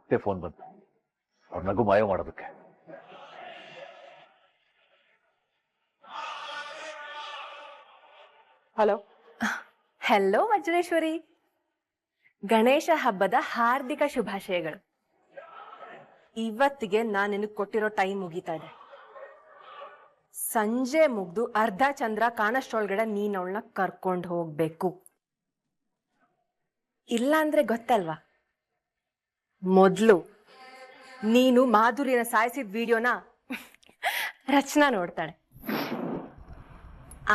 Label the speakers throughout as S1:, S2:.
S1: ಮತ್ತೆ ಫೋನ್ ಬಂತು. ಅವ್ರ ನಗು ಮಾಯ ಮಾಡೋದಕ್ಕೆ.
S2: ಹಲೋ.
S3: ಹೆಲೋ ವಜ್ರೇಶ್ವರಿ, ಗಣೇಶ ಹಬ್ಬದ ಹಾರ್ದಿಕ ಶುಭಾಶಯಗಳು. ಇವತ್ತಿಗೆ ನಾನು ನಿನಗೆ ಕೊಟ್ಟಿರೋ ಟೈಮ್ ಮುಗೀತಾ ಇದೆ. ಸಂಜೆ ಮುಗ್ದು ಅರ್ಧ ಚಂದ್ರ ಕಾಣಷ್ಟೊಳಗಡೆ ನೀನ್ ಅವಳನ್ನ ಕರ್ಕೊಂಡು ಹೋಗ್ಬೇಕು. ಇಲ್ಲ ಅಂದ್ರೆ ಗೊತ್ತಲ್ವಾ, ಮೊದ್ಲು ನೀನು ಮಾಧುರಿನ ಸಾಯಿಸಿದ ವಿಡಿಯೋನ ರಚನಾ ನೋಡ್ತಾಳೆ.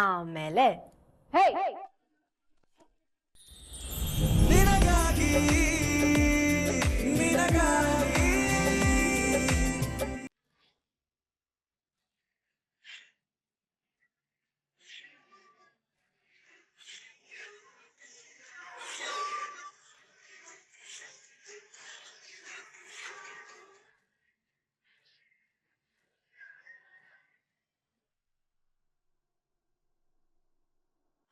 S3: ಆಮೇಲೆ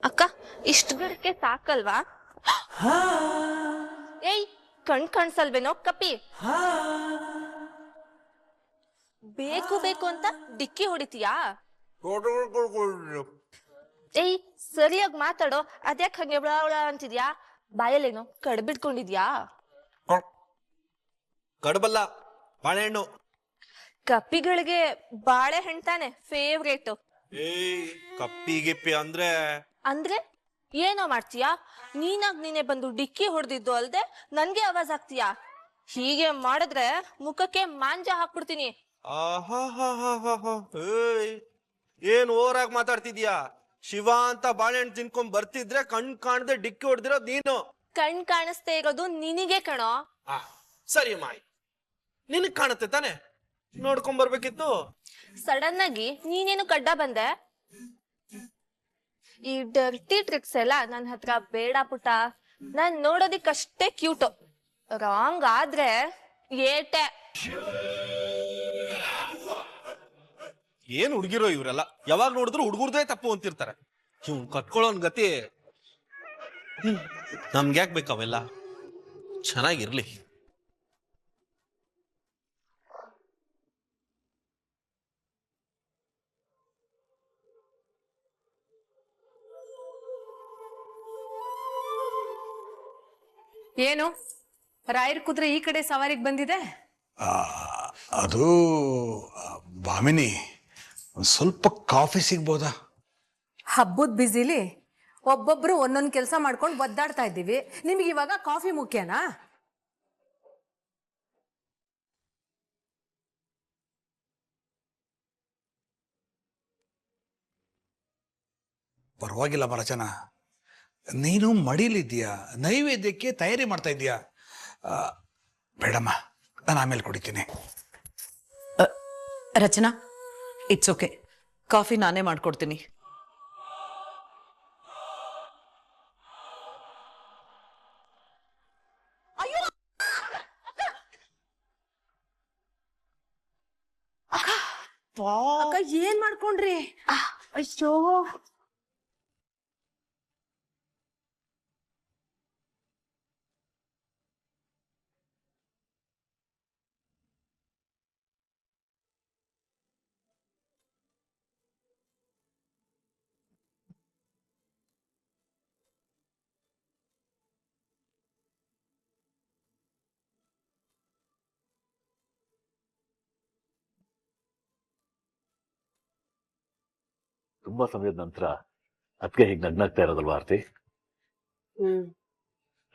S4: ಅಕ್ಕ, ಇಷ್ಟು ಗಿಡಕ್ಕೆ ಸಾಕಲ್ವಾ? ಏಯ್, ಕಾಣಿಸಲ್ವೇನೋ ಕಪ್ಪಿ? ಬೇಕು ಬೇಕು ಅಂತ ಡಿಕ್ಕಿ ಹೊಡಿತೀಯಾ? ಏಯ್, ಸರಿಯಾಗಿ ಮಾತಾಡೋ. ಅದ್ಯಾಕ್ ಹಂಗೆ ಬ್ಳ ಅಂತಿದ್ಯಾ? ಬಾಯಲ್ಲೇನೋ ಕಡ್ಬಿಟ್ಕೊಂಡಿದ್ಯಾ?
S5: ಕಡಬಲ್ಲ, ಬಾಳೆಹಣ್ಣು.
S4: ಕಪ್ಪಿಗಳಿಗೆ ಬಾಳೆಹಣ್ಣು ತಾನೆ ಫೇವ್ರೇಟ್.
S5: ಏಯ್, ಕಪ್ಪಿ ಗಿಪ್ಪಿ ಅಂದ್ರೆ
S4: ಏನೋ ಮಾಡ್ತೀಯಾ? ನೀನೇ ಬಂದು ಡಿಕ್ಕಿ ಹೊಡೆದಿದ್ದು ಅಲ್ದೆ ನನ್ಗೆ ಆವಾಜ್ ಹಾಕ್ತೀಯಾ? ಹೀಗೆ ಮಾಡಿದ್ರೆ ಮುಖಕ್ಕೆ ಮಾಂಜ ಹಾಕ್ಬಿಡ್ತೀನಿ.
S5: ಏನ್ ಓವರಾಗಿ ಮಾತಾಡ್ತಿದ್ಯಾ? ಶಿವ ಅಂತ ಬಾಳೆಹಣ್ಣು ತಿನ್ಕೊಂಡ್ ಬರ್ತಿದ್ರೆ ಕಣ್ ಕಾಣದೆ ಡಿಕ್ಕಿ ಹೊಡೆದಿರೋದ್ ನೀನು.
S4: ಕಣ್ ಕಾಣಿಸ್ತಾ ಇರೋದು ನಿನಗೆ ಕಣೋ.
S5: ಸರಿ ಮಾಯ್, ನಿನಗ್ ಕಾಣುತ್ತೆ ತಾನೆ, ನೋಡ್ಕೊಂಡ್ ಬರ್ಬೇಕಿತ್ತು.
S4: ಸಡನ್ ಆಗಿ ನೀನೇನು ಕಡ್ಡ ಬಂದೆ? ಈ ಡರ್ಟಿ ಟ್ರಿಕ್ಸ್ ಎಲ್ಲ ನನ್ ಹತ್ರ ಬೇಡ ಪುಟ್ಟ. ನಾನ್ ನೋಡೋದಿಕ್ಕಷ್ಟೇ ಕ್ಯೂಟ್. ರಾಂಗ್ ಆದ್ರೆ ಏಟೆ.
S5: ಏನ್ ಹುಡ್ಗಿರೋ ಇವ್ರೆಲ್ಲ, ಯಾವಾಗ ನೋಡಿದ್ರು ಹುಡ್ಗುರ್ದೇ ತಪ್ಪು ಅಂತಿರ್ತಾರೆ. ಇವ್ ಕತ್ಕೊಳ್ಳೋನ್ ಗತಿ ನಮ್ಗ್ಯಾಕ್ ಬೇಕಾವೆಲ್ಲ? ಚೆನ್ನಾಗಿರ್ಲಿ.
S2: ಏನು ರಾಯರ್ ಕುದುರೆ ಈ ಕಡೆ ಸವಾರಿಗೆ ಬಂದಿದೆ?
S6: ಅದು ಭಾಮಿನಿ, ಸ್ವಲ್ಪ ಕಾಫಿ ಸಿಗ್ಬೋದಾ?
S2: ಹಬ್ಬದ ಬಿಸಿಲಿ ಒಬ್ಬೊಬ್ರು ಒಂದೊಂದು ಕೆಲಸ ಮಾಡ್ಕೊಂಡು ಒದ್ದಾಡ್ತಾ ಇದ್ದೀವಿ. ನಿಮ್ಗೆ ಇವಾಗ ಕಾಫಿ ಮುಖ್ಯನಾ?
S6: ಪರವಾಗಿಲ್ಲ ರಚನಾ, ನೀನು ಮಡಿಲಿದ್ದೀಯಾ, ನೈವೇದ್ಯಕ್ಕೆ ತಯಾರಿ ಮಾಡ್ತಾ ಇದೀಯಾ. ಬೇಡಮ್ಮ, ನಾನು ಆಮೇಲೆ ಕುಡಿತೀನಿ.
S7: ರಚನಾ, ಇಟ್ಸ್ ಓಕೆ, ಕಾಫಿ ನಾನೇ ಮಾಡ್ಕೊಡ್ತೀನಿ.
S2: ಅಕ್ಕ, ಏನ್ ಮಾಡ್ಕೊಂಡ್ರಿ?
S4: ಅಯ್ಯೋ,
S1: ತುಂಬಾ ಸಮಯದ ನಂತರ ಅದಕ್ಕೆ ಹೀಗೆ ನಗ್ನಾಗ್ತಾ ಇರೋದಲ್ವಾ ಆರ್ತಿ?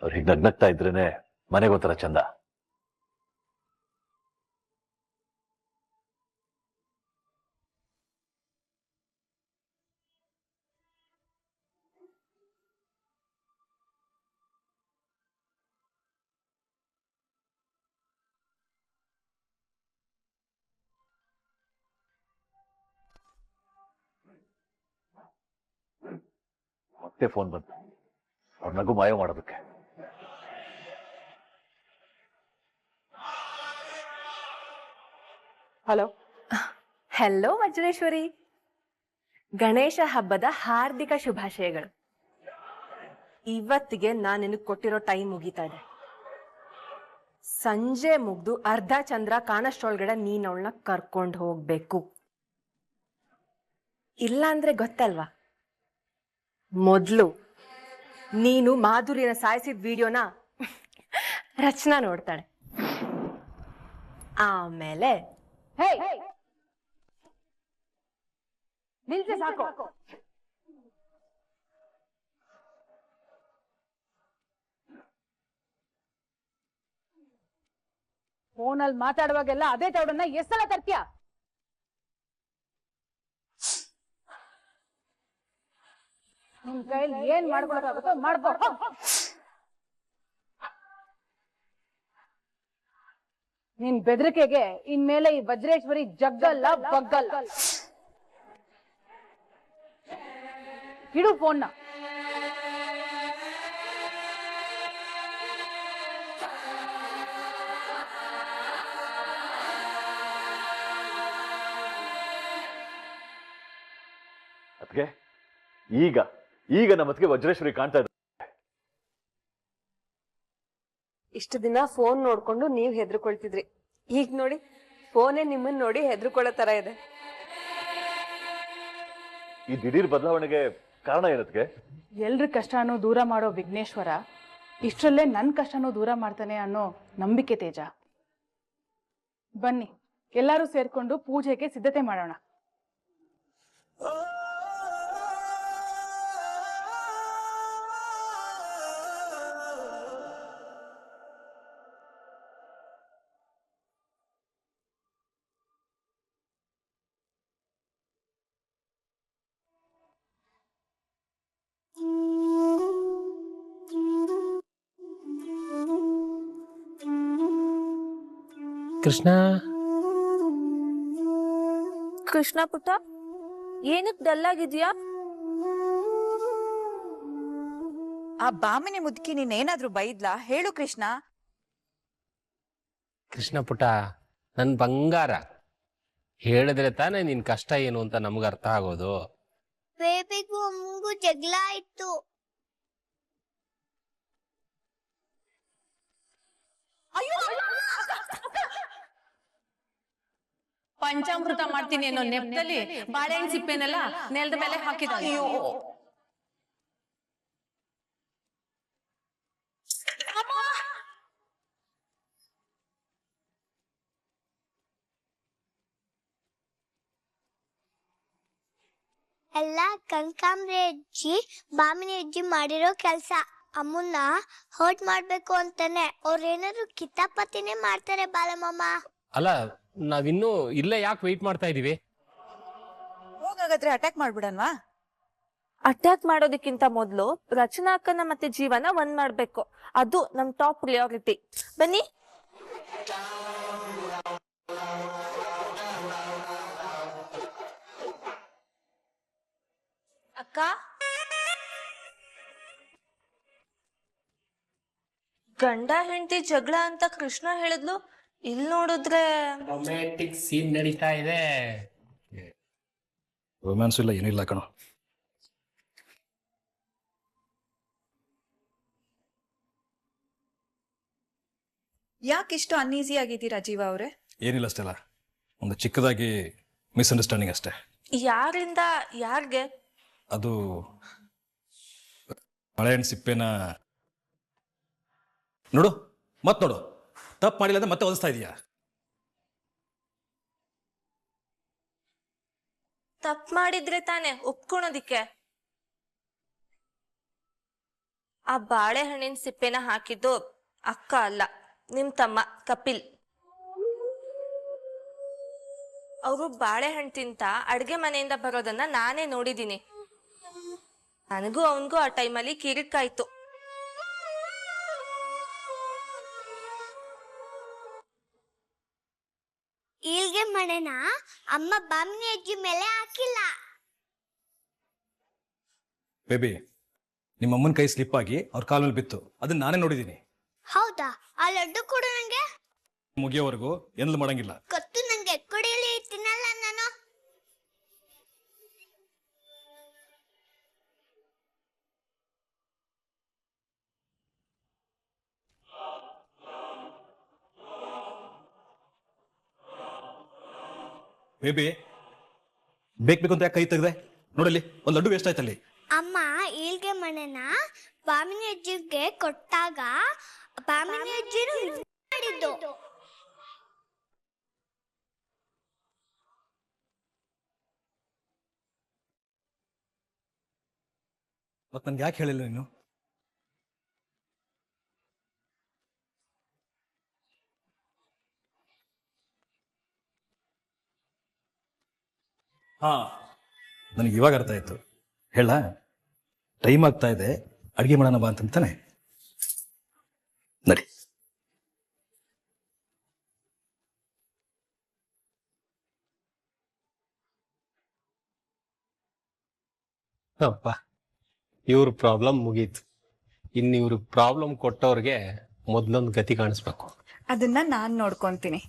S1: ಅವ್ರು ಹೀಗೆ ನಗ್ನಾಗ್ತಾ ಇದ್ರೇನೆ ಮನೆಗೊಂಥರ ಚಂದ. ಮತ್ತೆ ಫೋನ್ ಬಂತು. ಅವ್ರ ನಗು ಮಾಯ ಮಾಡೋದಕ್ಕೆ.
S2: ಹಲೋ.
S3: ಹೆಲೋ ವಜ್ರೇಶ್ವರಿ, ಗಣೇಶ ಹಬ್ಬದ ಹಾರ್ದಿಕ ಶುಭಾಶಯಗಳು. ಇವತ್ತಿಗೆ ನಾನು ನಿನಗೆ ಕೊಟ್ಟಿರೋ ಟೈಮ್ ಮುಗೀತಾ ಇದೆ. ಸಂಜೆ ಮುಗ್ದು ಅರ್ಧ ಚಂದ್ರ ಕಾಣಷ್ಟೊಳಗಡೆ ನೀನ್ ಅವಳನ್ನ ಕರ್ಕೊಂಡು ಹೋಗ್ಬೇಕು. ಇಲ್ಲ ಅಂದ್ರೆ ಗೊತ್ತಲ್ವಾ, ಮೊದ್ಲು ನೀನು ಮಾಧುರಿನ ಸಾಯಿಸಿದ ವಿಡಿಯೋನ ರಚನಾ ನೋಡ್ತಾಳೆ. ಆಮೇಲೆ ಸಾಕು.
S2: ಫೋನಲ್ಲಿ ಮಾತಾಡುವಾಗೆಲ್ಲ ಅದೇ ತೌಡನ್ನ ಎಷ್ಟೆಲ್ಲ ತರ್ತೀಯ? ನಿನ್ ಕೈಲಿ ಏನ್ ಮಾಡ್ಕೊಳಕಾಗುತ್ತೋ ಮಾಡ್ಕೋ. ನಿನ್ ಬೆದರಿಕೆಗೆ ಇನ್ಮೇಲೆ ಈ ವಜ್ರೇಶ್ವರಿ ಜಗ್ಗಲ್ಲ ಬಗ್ಗಲ್ಲ. ಇಡು ಫೋನ್ನ.
S1: ಅದ್ಕೆ ಈಗ ನಮ್ಮತ್ತಿಗೆ ವಜ್ರೇಶ್ವರಿ ಕಾಣ್ತಾ ಇದ್ದಾರೆ.
S3: ಇಷ್ಟು ದಿನ ಫೋನ್ ನೋಡ್ಕೊಂಡು ನೀವ್ ಹೆದರ್ಕೊಳ್ತಿದ್ರಿ, ಈಗ ನೋಡಿ ಫೋನೇ ನಿಮ್ಮನ್ನ ನೋಡಿ ಹೆದರ್ಕೊಳ್ಳೋ ತರ ಇದೆ.
S1: ಈ ದಿಢೀರ್ ಬದಲಾವಣೆಗೆ ಕಾರಣ ಏನತ್ಗೆ?
S8: ಎಲ್ರ ಕಷ್ಟನೂ ದೂರ ಮಾಡೋ ವಿಘ್ನೇಶ್ವರ ಇಷ್ಟರಲ್ಲೇ ನನ್ನ ಕಷ್ಟನೂ ದೂರ ಮಾಡ್ತಾನೆ ಅನ್ನೋ ನಂಬಿಕೆ ತೇಜ. ಬನ್ನಿ ಎಲ್ಲರೂ ಸೇರ್ಕೊಂಡು ಪೂಜೆಗೆ ಸಿದ್ಧತೆ ಮಾಡೋಣ.
S9: ಕೃಷ್ಣ
S4: ಕೃಷ್ಣ ಪುಟ್ಟ, ಏನಕ್ ಡಲ್ ಆಗಿದ್ಯಾ?
S7: ಆ ಬಾಮಿನಿ ಮುದುಕಿ ನೀನೇನಾದ್ರೂ ಬೈದ್ಲಾ? ಹೇಳು ಕೃಷ್ಣ.
S9: ಕೃಷ್ಣ ಪುಟ್ಟ, ನನ್ ಬಂಗಾರ, ಹೇಳಿದ್ರೆ ತಾನೇ ನಿನ್ ಕಷ್ಟ ಏನು ಅಂತ ನಮ್ಗೆ ಅರ್ಥ ಆಗೋದು.
S10: ಬೇಬಿಗೂ ಅಮ್ಮಗೂ ಜಗಳ ಆಯ್ತು.
S2: ಪಂಚಾಮೃತ ಮಾಡ್ತೀನಿ ಅನ್ನೋ ನೆಪದಲ್ಲಿ ಬಾಳೆಹಣ್ಣು ಸಿಪ್ಪೆನೆಲ್ಲ ನೆಲದ ಮೇಲೆ ಹಾಕಿದ್ದಾನೆ.
S10: ಎಲ್ಲ ಕನಕಾಂಬ್ರೆ ಅಜ್ಜಿ ಬಾಮಿನಿ ಅಜ್ಜಿ ಮಾಡಿರೋ ಕೆಲ್ಸ. ಅಮ್ಮನ್ನ ಹರ್ಟ್ ಮಾಡ್ಬೇಕು ಅಂತಾನೆ ಅವ್ರೇನಾದ್ರು ಕಿತಾಪತಿನೇ ಮಾಡ್ತಾರೆ ಬಾಲಮ್ಮಮ್ಮ.
S9: ಅಲ್ಲ, ನಾವಿನ್ನೂ ಇಲ್ಲೇ ಯಾಕೆ ವೆಯ್ಟ್ ಮಾಡ್ತಾ ಇದೀವಿ?
S7: ಹೋಗಾದ್ರೆ ಅಟ್ಯಾಕ್ ಮಾಡ್ಬಿಡನ್ವಾ?
S4: ಅಟ್ಯಾಕ್ ಮಾಡೋದಕ್ಕಿಂತ ಮೊದ್ಲು ರಚನಾ ಅಕ್ಕನ ಮತ್ತೆ ಜೀವನ ಒಂದ್ ಮಾಡ್ಬೇಕು. ಅದು ನಮ್ ಟಾಪ್ ಪ್ರಿಯಾರಿಟಿ. ಬನ್ನಿ. ಅಕ್ಕ, ಗಂಡ ಹೆಂಡತಿ ಜಗಳ ಅಂತ ಕೃಷ್ಣ ಹೇಳಿದ್ಲು. ಇಲ್ಲಿ ನೋಡಿದ್ರೆ
S9: ರೊಮ್ಯಾಂಟಿಕ್ ಸೀನ್ ನಡೀತಾ ಇದೆ.
S11: ರೊಮ್ಯಾನ್ಸ್ ಇಲ್ಲ, ಏನಿಲ್ಲ ಕಣೋ.
S7: ಯಾಕಿಷ್ಟು ಅನ್ಈಸಿ ಆಗಿದ್ದೀರಾ ಜೀವ ಅವ್ರೆ?
S11: ಏನಿಲ್ಲ ಅಷ್ಟೆಲ್ಲ, ಒಂದು ಚಿಕ್ಕದಾಗಿ ಮಿಸ್ಅಂಡರ್ಸ್ಟ್ಯಾಂಡಿಂಗ್ ಅಷ್ಟೇ.
S4: ಯಾರಿಂದ ಯಾರ್ಗೆ?
S11: ಅದು ಬಾಳೆಹಣ್ಣು ಸಿಪ್ಪೆನ ನೋಡು, ನೋಡು, ತಪ್ಪು ಮಾಡಿಲ್ಲ ಅಂದ್ರೆ ಮತ್ತೆ ಓದಿಸ್ತಾ ಇದೀಯಾ?
S4: ತಪ್ಪು ಮಾಡಿದ್ರೆ ತಾನೆ ಒಪ್ಕೊಳೋದಿಕ್ಕೆ. ಆ ಬಾಳೆಹಣ್ಣಿನ ಸಿಪ್ಪೆನ ಹಾಕಿದ್ದು ಅಕ್ಕ ಅಲ್ಲ, ನಿಮ್ ತಮ್ಮ ಕಪಿಲ್. ಅವರು ಬಾಳೆಹಣ್ಣು ತಿಂತ ಅಡ್ಗೆ ಮನೆಯಿಂದ ಬರೋದನ್ನ ನಾನೇ ನೋಡಿದೀನಿ. ನನಗೂ ಅವನ್ಗೂ ಆ ಟೈಮಲ್ಲಿ ಕಿರಿಕಾಯ್ತು.
S10: ಈಲ್ಗೆ ಮನೆನ ಅಮ್ಮ ಬಾಮಿನಿ ಅಜ್ಜಿ ಮೇಲೆ ಹಾಕಿಲ್ಲ.
S11: ಬೇಬಿ, ನಿಮ್ಮ ಅಮ್ಮನ ಕೈ ಸ್ಲಿಪ್ ಆಗಿ ಅವ್ರ ಕಾಲ ಮೇಲೆ ಬಿತ್ತು, ಅದನ್ನ ನಾನೇ ನೋಡಿದ್ದೀನಿ.
S10: ಹೌದಾ? ಆ ಲಡ್ಡು ಕೊಡು ನಂಗೆ.
S11: ಮುಗಿಯೋವರೆಗೂ ಏನ್ಲು ಮಾಡಂಗಿಲ್ಲ.
S10: ಗೊತ್ತು ನಂಗೆ, ಕುಡಿಯಲಿ, ತಿನ್ನಲ್ಲ ನಾನು.
S11: ಬೇಬಿ ಬೇಕು ಅಂತ ಯಾಕೆ ಕೈ ತೆಗ್ದೆ? ನೋಡಲ್ಲಿ ಒಂದು ಲಡ್ಡು ವೇಸ್ಟ್ ಆಯ್ತಲ್ಲಿ.
S10: ಅಮ್ಮ ಈಳ್ಗೆ ಮನೆನ ಬಾಮಿನಿ ಅಜ್ಜಿಗೆ ಕೊಟ್ಟಾಗ ಬಾಮಿನಿ ಅಜ್ಜಿನು ಮಾಡಿದ್ದು.
S11: ಮತ್ತೆ ನನ್ಗೆ ಯಾಕೆ ಹೇಳಿಲ್ಲ ನೀನು? ಹಾ, ನನಗೆ ಇವಾಗ ಅರ್ಥ ಆಯ್ತು. ಹೇಳ, ಟೈಮ್ ಆಗ್ತಾ ಇದೆ, ಅಡುಗೆ ಮಾಡೋಣ ಬಾ ಅಂತಾನೆ. ನಡಿ.
S9: ಅಪ್ಪ, ಇವ್ರ ಪ್ರಾಬ್ಲಮ್ ಮುಗೀತು. ಇನ್ನು ಇವ್ರಿಗೆ ಪ್ರಾಬ್ಲಮ್ ಕೊಟ್ಟವ್ರಿಗೆ ಮೊದ್ಲೊಂದು ಗತಿ ಕಾಣಿಸ್ಬೇಕು.
S7: ಅದನ್ನ ನಾನ್ ನೋಡ್ಕೊಂತೀನಿ.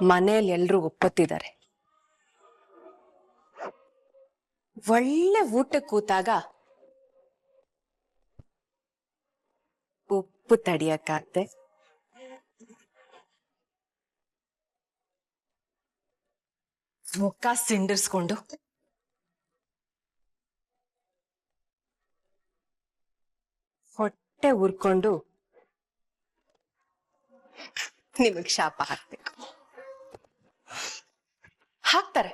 S3: ಮನೆಯಲ್ಲಿ ಎಲ್ರು ಒಪ್ಪತ್ತಿದ್ದಾರೆ. ಒಳ್ಳೆ ಊಟಕ್ಕೆ ಕೂತಾಗ ಉಪ್ಪು ತಡಿಯಕ್ಕಾಗ್ದೆ, ಮುಖ ಸಿಂಡರ್ಸ್ಕೊಂಡು ಹೊಟ್ಟೆ ಉರ್ಕೊಂಡು ನಿಮಗ್ ಶಾಪ ಹಾಕ್ಬೇಕು. ಹಾಕ್ತಾರೆ.